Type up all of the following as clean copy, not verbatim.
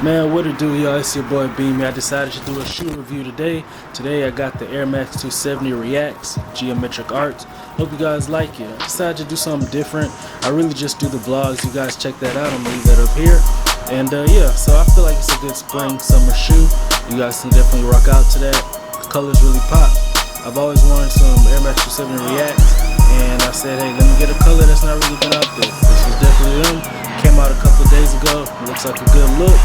Man, what it do, y'all? It's your boy Beamy. I decided to do a shoe review today. Today I got the Air Max 270 Reacts Geometric Arts. Hope you guys like it. I decided to do something different. I really just do the vlogs. You guys check that out. I'm gonna leave that up here. And yeah, so I feel like it's a good spring summer shoe. You guys can definitely rock out to that. The colors really pop. I've always wanted some Air Max 270 Reacts, and I said, hey, let me get a color that's not really been out there. This was definitely them. Came out a couple of days ago. Looks like a good look.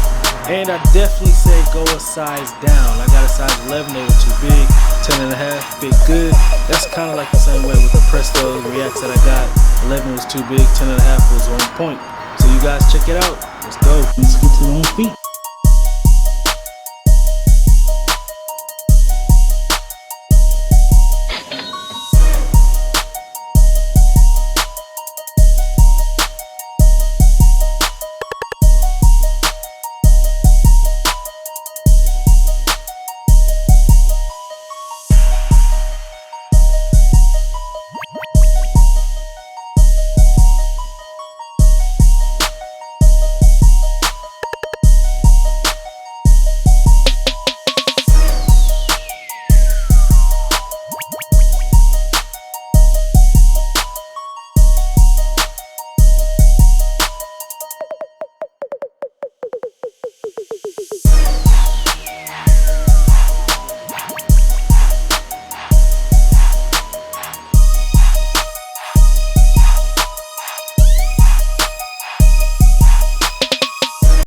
And I definitely say go a size down. I got a size 11, they were too big. 10 and a half fit good. That's kind of like the same way with the Presto Reacts that I got. 11 was too big, 10 and a half was on point. So you guys check it out. Let's go. Let's get to the on feet.